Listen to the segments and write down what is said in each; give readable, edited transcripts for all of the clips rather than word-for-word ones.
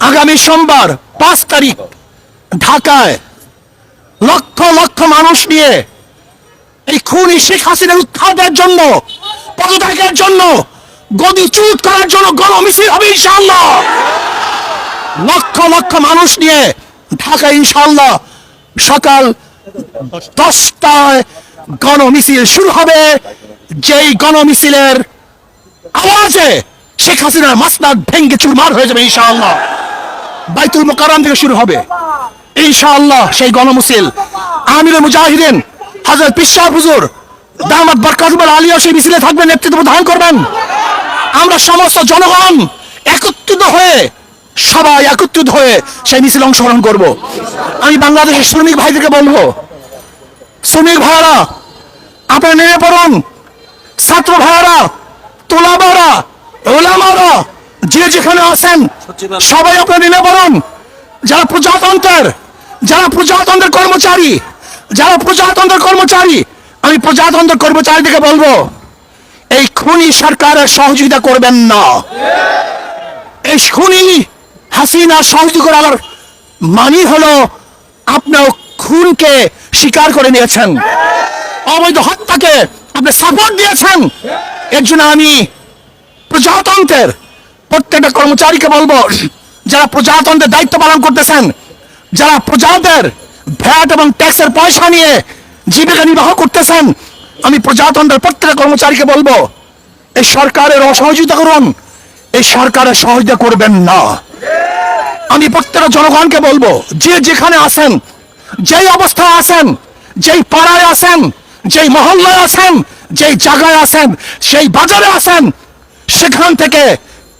আগামী সোমবার 5 তারিখ ঢাকায় লক্ষ লক্ষ মানুষ নিয়ে এই খুনি শেখ হাসিনার উৎখাতের জন্য, পদত্যাগের জন্য, গদিচ্যুত করার জন্য গণমিছিল হবে ইনশাআল্লাহ। লক্ষ লক্ষ মানুষ নিয়ে ঢাকায় ইনশাআল্লাহ সকাল 10টায় গণমিছিল শুরু হবে। যেই গণমিছিলের আওয়াজে শেখ হাসিনার মাসনাদ ভেঙ্গে চুরমার হয়ে যাবে ইনশাআল্লাহ। বাইতুল মোকাররম থেকে শুরু হবে ইনশাআল্লাহ সেই গণমিছিল। আমিরুল মুজাহিদিন হযরত পীর সাহেব হুজুর দামাত বরকাতুল আলিয়া সেই মিছিলে থাকবেন, নেতৃত্ব প্রদান করবেন। আমরা সমস্ত জনগণ একত্রিত হয়ে, সবাই একত্রিত হয়ে সেই মিছিলে অংশগ্রহণ করব। আমি বাংলাদেশের শ্রমিক ভাইদেরকে বলবো, শ্রমিক ভাইরা আপনারা নেমে পড়ুন। ছাত্র ভাইরা, তোলাবারা, ওলামারা যে যেখানে আছেন সবাই আপনারা নেমে পড়ুন। যারা প্রজাতন্ত্রের কর্মচারী, আমি প্রজাতন্ত্রের কর্মচারীদেরকে বলবো, এই খুনি সরকারের সহযোগিতা করবেন না। এই খুনি হাসিনা সহযোগিতা করার মানে হলো আপনার খুনকে স্বীকার করে নিয়েছেন, অবৈধ হত্যাকে আপনি সাপোর্ট দিয়েছেন। এর জন্য আমি প্রজাতন্ত্রের প্রত্যেকটা কর্মচারীকে বলবো, যারা প্রজাতন্ত্রের দায়িত্ব পালন করতেছেন, যারা প্রজাদের ভ্যাট এবং ট্যাক্সের পয়সা নিয়ে জীবিকা নির্বাহ করতেছেন, আমি প্রজাতন্ত্রের প্রত্যেকটা কর্মচারীকে বলবো, এই সরকারের অসহযোগিতা করুন, এই সরকারের সহযোগিতা করবেন না। আমি প্রত্যেকটা জনগণকে বলবো, যে যেখানে আছেন, যেই অবস্থায় আছেন, যেই পাড়ায় আছেন, যেই মহল্লায় আছেন, যেই জায়গায় আছেন, সেই বাজারে আছেন, সেখান থেকে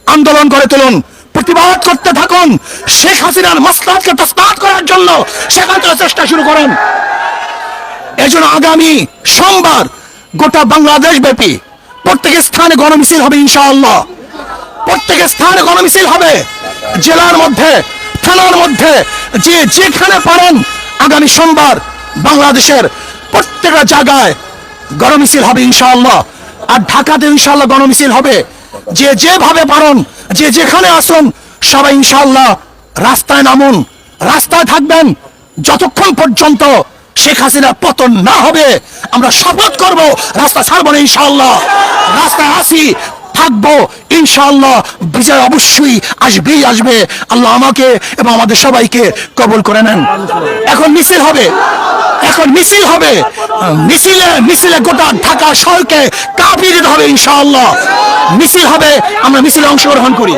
আন্দোলন করে তুলুন, প্রতিবাদ করতে থাকুন। শেখ হাসিনার মাসলাতকে তসনাত করার জন্য সেখান থেকে চেষ্টা শুরু করেন। এই জন্য আগামী সোমবার গোটা বাংলাদেশ ব্যাপী প্রত্যেক স্থানে গণমিছিল হবে ইনশাআল্লাহ। প্রত্যেক স্থানে গণমিছিল হবে, জেলার মধ্যে, থানার মধ্যে, যে যেখানে পারেন আগামী সোমবার বাংলাদেশের প্রত্যেকটা জায়গায় গণমিছিল হবে ইনশাআল্লাহ। আর ঢাকাতে ইনশাআল্লাহ গণমিছিল হবে। যে যেভাবে পারেন, যে যেখানে আসুন, সবাই ইনশাআল্লাহ রাস্তায় নামুন, রাস্তায় থাকবেন যতক্ষণ পর্যন্ত শেখ হাসিনার পতন না হবে। আমরা শপথ করব রাস্তা ছাড়বো না ইনশাআল্লাহ। রাস্তায় আসি, থাকবো ইনশাআল্লাহ। বিজয় অবশ্যই আসবে। আল্লাহ আমাকে এবং আমাদের সবাইকে কবুল করে নেন। এখন মিছিল হবে, মিছিলে গোটা ঢাকা শহরকে কাঁপিয়ে দিতে হবে ইনশাআল্লাহ। মিছিল হবে, আমরা মিছিলে অংশগ্রহণ করি।